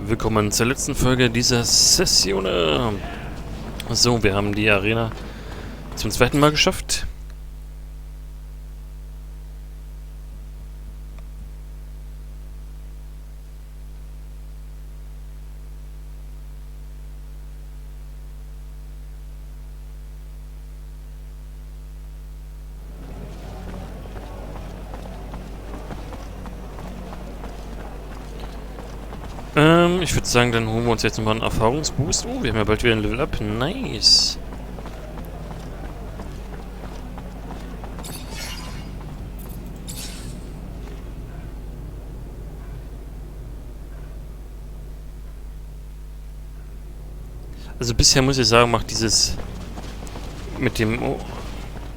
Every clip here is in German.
Willkommen zur letzten Folge dieser Session. So, wir haben die Arena zum zweiten Mal geschafft. Ich würde sagen, dann holen wir uns jetzt nochmal einen Erfahrungsboost. Oh, wir haben ja bald wieder ein Level Up. Nice. Also bisher muss ich sagen, macht dieses mit dem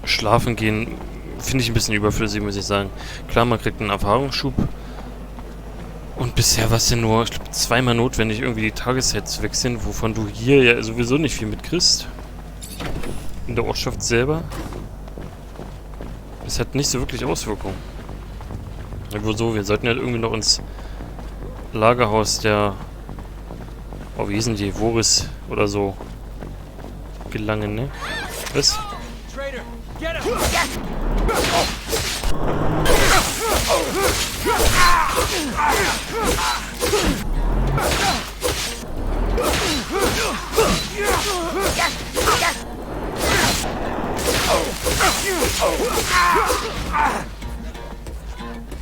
Schlafen gehen, finde ich ein bisschen überflüssig, muss ich sagen. Klar, man kriegt einen Erfahrungsschub. Und bisher war es ja nur, ich glaube, zweimal notwendig, irgendwie die Tageszeit zu wechseln, wovon du hier ja sowieso nicht viel mitkriegst. In der Ortschaft selber. Das hat nicht so wirklich Auswirkungen. Aber so, wir sollten ja irgendwie noch ins Lagerhaus der... Oh, wie hießen die? Voris oder so gelangen, ne? Was? Trader, get him!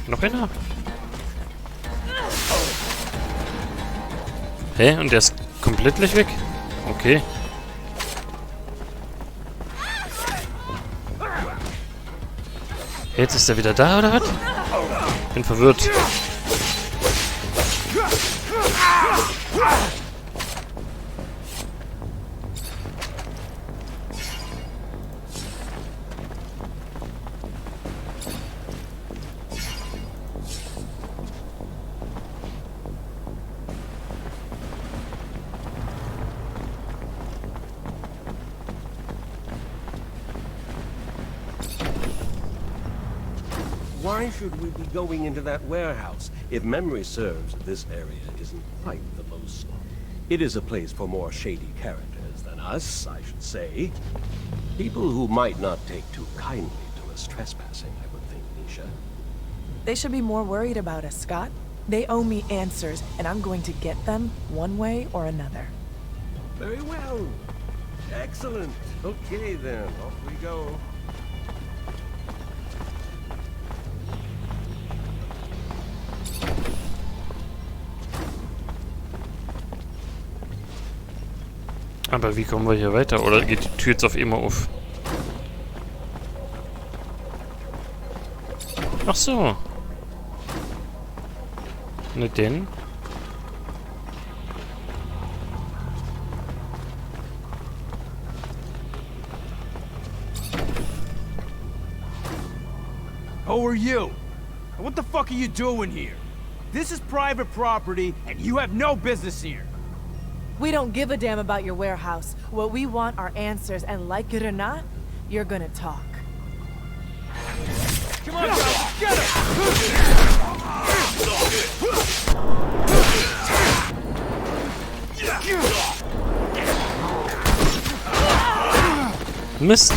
Noch einer? Hä? Und der ist komplett gleich weg? Okay. Jetzt ist er wieder da, oder was? Bin verwirrt. Why should we be going into that warehouse? If memory serves, this area isn't quite the most. It is a place for more shady characters than us, I should say. People who might not take too kindly to us trespassing, I would think, Nisha. They should be more worried about us, Scott. They owe me answers, and I'm going to get them one way or another. Very well. Excellent. Okay then, off we go. Aber wie kommen wir hier weiter? Oder geht die Tür jetzt auf immer auf? Ach so. Na denn? Who are you? And what the fuck are you doing here? This is private property, and you have no business here. We don't give a damn about your warehouse. What we want are answers, and like it or not, you're gonna talk. Come on, guys, get him! Mist.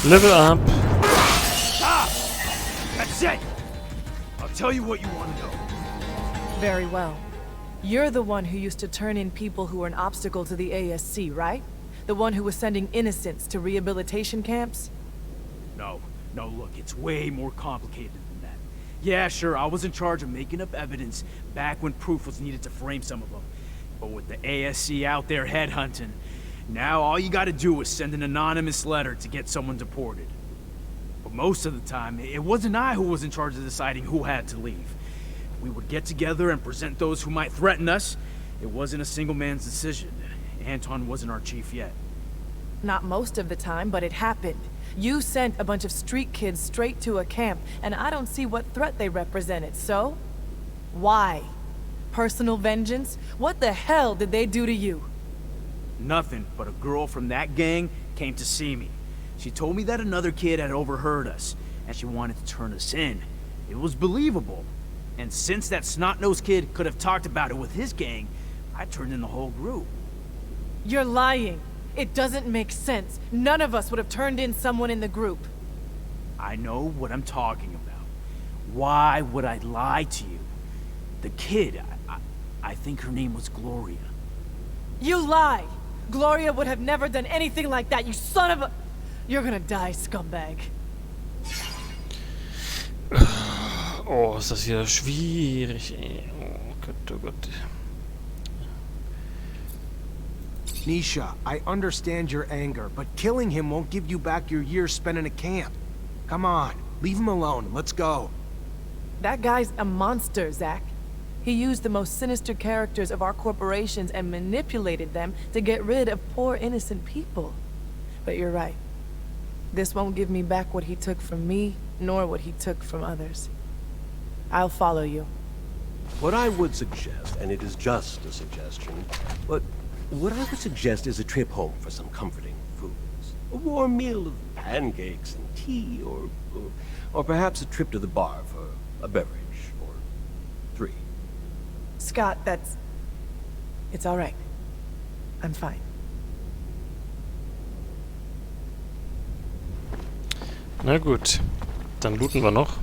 Level up. That's it! I'll tell you what you want to know. Very well. You're the one who used to turn in people who were an obstacle to the ASC, right? The one who was sending innocents to rehabilitation camps? No, look, it's way more complicated than that. Yeah, sure, I was in charge of making up evidence back when proof was needed to frame some of them. But with the ASC out there headhunting, now all you gotta do is send an anonymous letter to get someone deported. But most of the time, it wasn't I who was in charge of deciding who had to leave. We would get together and present those who might threaten us. It wasn't a single man's decision. Anton wasn't our chief yet. Not most of the time, but it happened. You sent a bunch of street kids straight to a camp, and I don't see what threat they represented, so? Why? Personal vengeance? What the hell did they do to you? Nothing, but a girl from that gang came to see me. She told me that another kid had overheard us, and she wanted to turn us in. It was believable. And since that snot-nosed kid could have talked about it with his gang, I turned in the whole group. You're lying. It doesn't make sense. None of us would have turned in someone in the group. I know what I'm talking about. Why would I lie to you? The kid, I think her name was Gloria. You lie! Gloria would have never done anything like that, you son of a... You're gonna die, scumbag. Oh, ist das hier schwierig, ey. Oh Gott, oh Gott. Nisha, I understand your anger, but killing him won't give you back your years spent in a camp. Come on, leave him alone and let's go. That guy's a monster, Zach. He used the most sinister characters of our corporations and manipulated them to get rid of poor innocent people. But you're right. This won't give me back what he took from me, nor what he took from others. I'll follow you. What I would suggest, and it is just a suggestion, but what I would suggest is a trip home for some comforting foods. A warm meal of pancakes and tea, or perhaps a trip to the bar for a beverage, or 3. Scott, it's all right. I'm fine. Na gut, dann looten wir noch.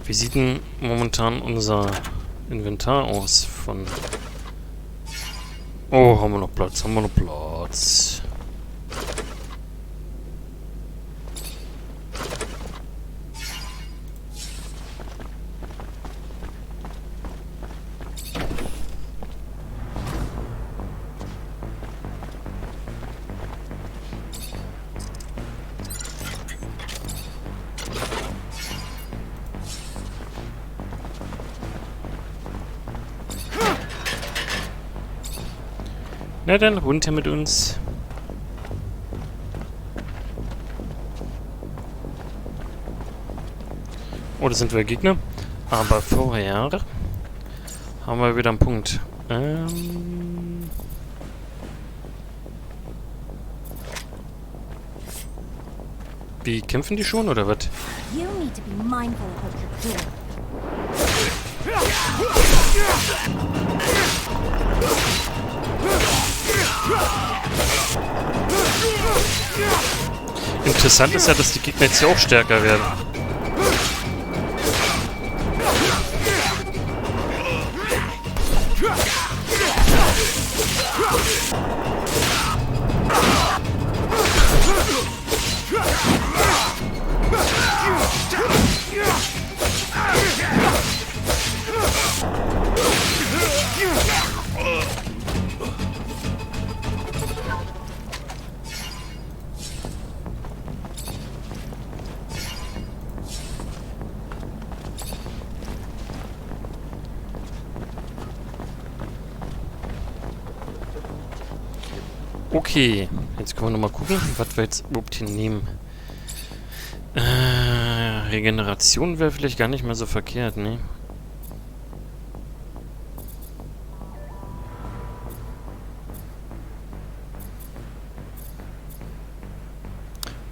Wie sieht denn momentan unser Inventar aus von... Oh, haben wir noch Platz, haben wir noch Platz. Na dann, runter mit uns. Oh, da sind wir Gegner. Aber vorher haben wir wieder einen Punkt. Wie kämpfen die schon, oder was? You need to be mindful of what you're doing. Interessant ist ja, dass die Gegner jetzt hier auch stärker werden. Okay, jetzt können wir nochmal gucken, was wir jetzt überhaupt hier nehmen. Regeneration wäre vielleicht gar nicht mehr so verkehrt, ne?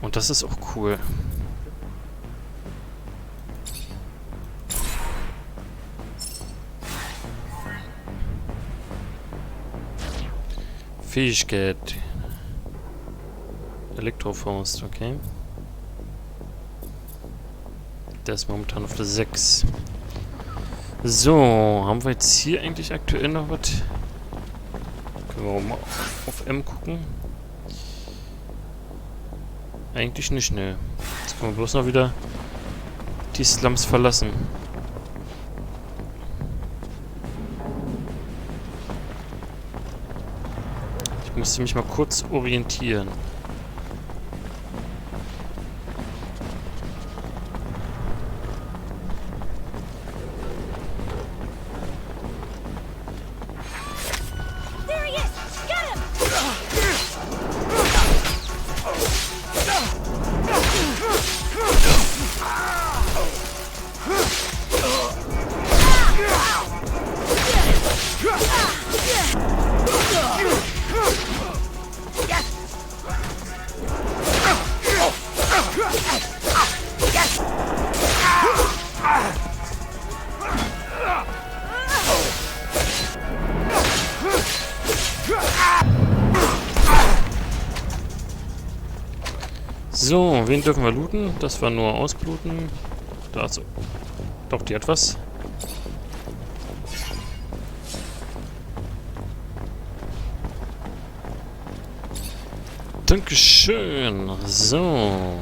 Und das ist auch cool. Fähigkeit. Elektrofaust, okay. Der ist momentan auf der 6. So, haben wir jetzt hier eigentlich aktuell noch was? Können wir auch mal auf M gucken? Eigentlich nicht, ne. Jetzt können wir bloß noch wieder die Slums verlassen. musste mich mal kurz orientieren. There he is! Get him! So, wen dürfen wir looten? Das war nur ausbluten. Da ist... Doch, die hat was. Dankeschön. So.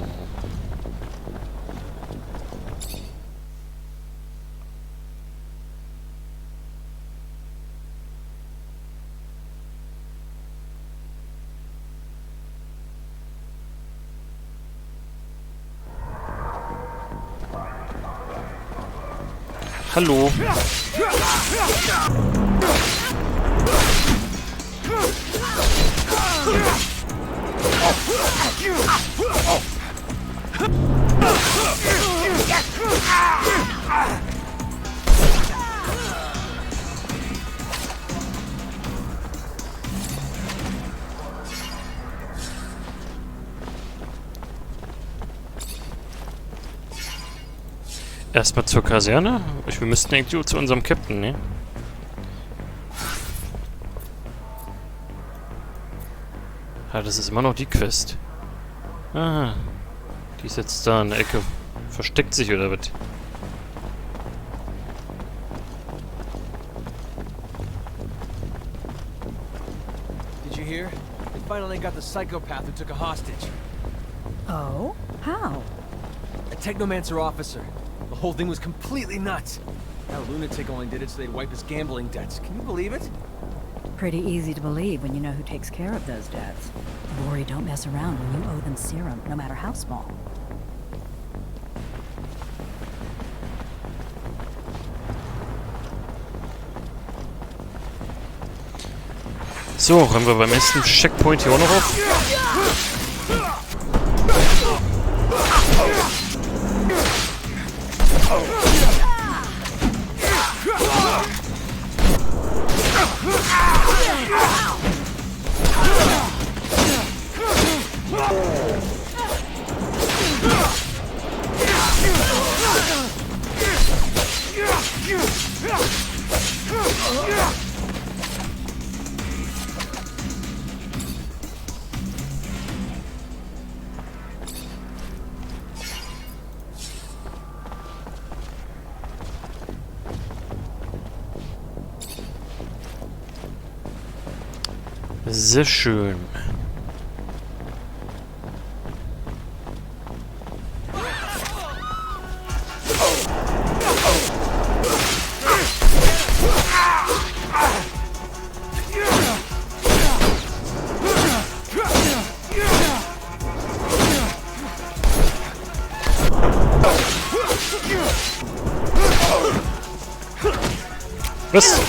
Hallo. Erstmal zur Kaserne. Wir müssten eigentlich zu unserem Captain, ne? Ja, das ist immer noch die Quest. Aha. Die ist jetzt da in der Ecke. Versteckt sich oder was? Did you hear? They finally got the psychopath who took a hostage. Oh? How? A Technomancer officer. The whole thing was completely nuts. That lunatic only did it so they'd wipe his gambling debts. Can you believe it? Pretty easy to believe when you know who takes care of those debts. Lori don't mess around when you owe them serum, no matter how small. So, räumen wir beim nächsten Checkpoint hier auch noch auf. Sehr schön. Was?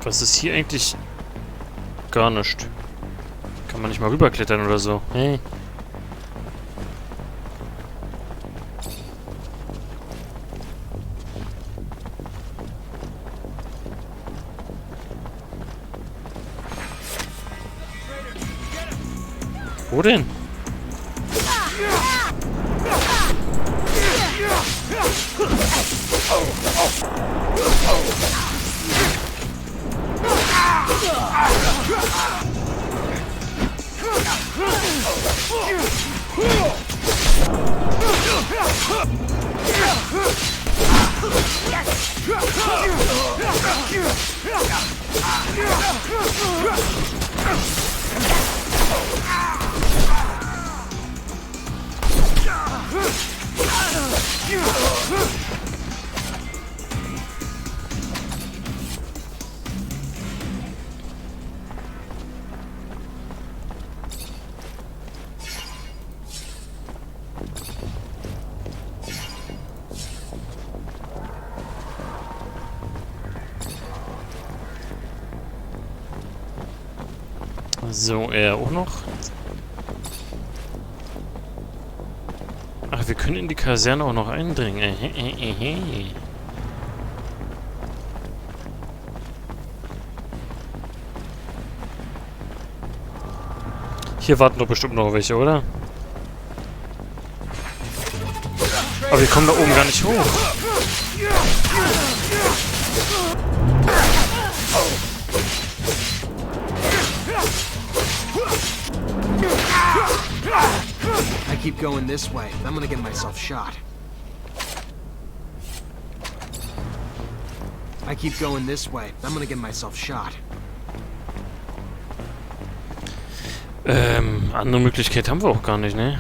Was ist hier eigentlich? Gar nicht. Kann man nicht mal rüberklettern oder so. Hey. Wo denn? So, er auch noch. Ach, wir können in die Kaserne auch noch eindringen. Hier warten doch bestimmt noch welche, oder? Aber wir kommen da oben gar nicht hoch. I keep going this way. I'm gonna get myself shot. I keep going this way. I'm gonna get myself shot. Andere Möglichkeit haben wir auch gar nicht, ne?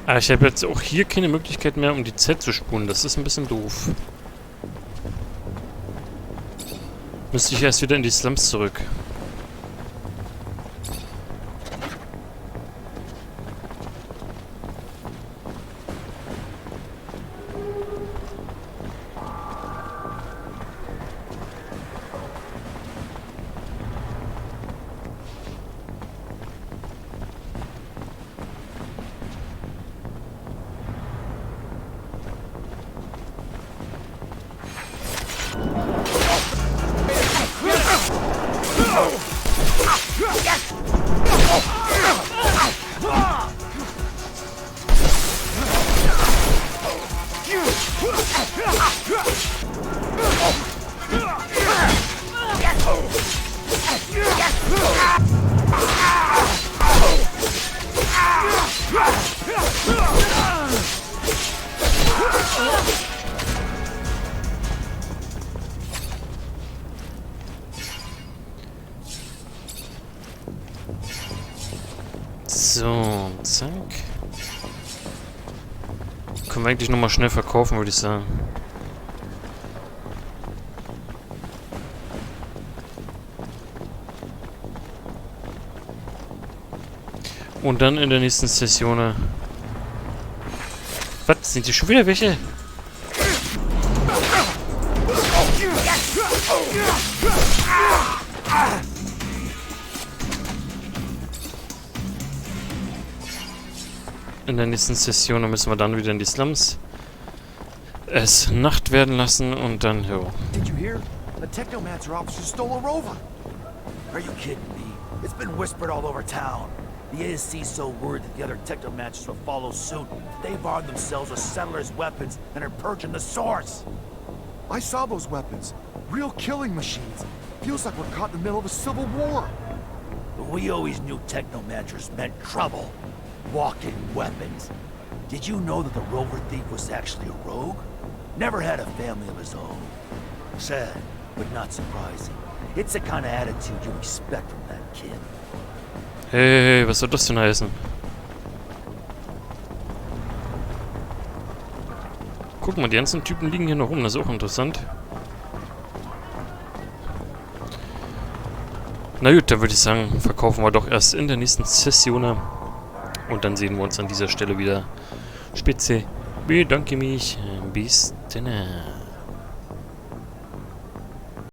Ah, ich habe jetzt auch hier keine Möglichkeit mehr, um die Z zu spulen. Das ist ein bisschen doof. Müsste ich erst wieder in die Slums zurück. So, zack. Können wir eigentlich nochmal schnell verkaufen, würde ich sagen. Und dann in der nächsten Session. Was? Sind hier schon wieder welche? In der nächsten Session müssen wir dann wieder in die Slums es Nacht werden lassen und dann, jo. Did you hear? A Technomancer officer stole a rover. Are you kidding me? It's been whispered all over town. The ASC's so worried that the other Technomancers will follow suit. They've armed themselves with settlers' weapons and are purging the source. I saw those weapons. Real killing machines. Feels like we're caught in the middle of a civil war. We always knew Technomancers meant trouble. Walking weapons. Did you know that the rover thief was actually a rogue? Never had a family of his own. Sad, but not surprising. It's the kind of attitude you expect from that kid. Hey, was soll das denn heißen? Guck mal, die ganzen Typen liegen hier noch rum, das ist auch interessant. Na gut, dann würde ich sagen, verkaufen wir doch erst in der nächsten Session. Und dann sehen wir uns an dieser Stelle wieder. Spitze, bedanke mich. Bis dann.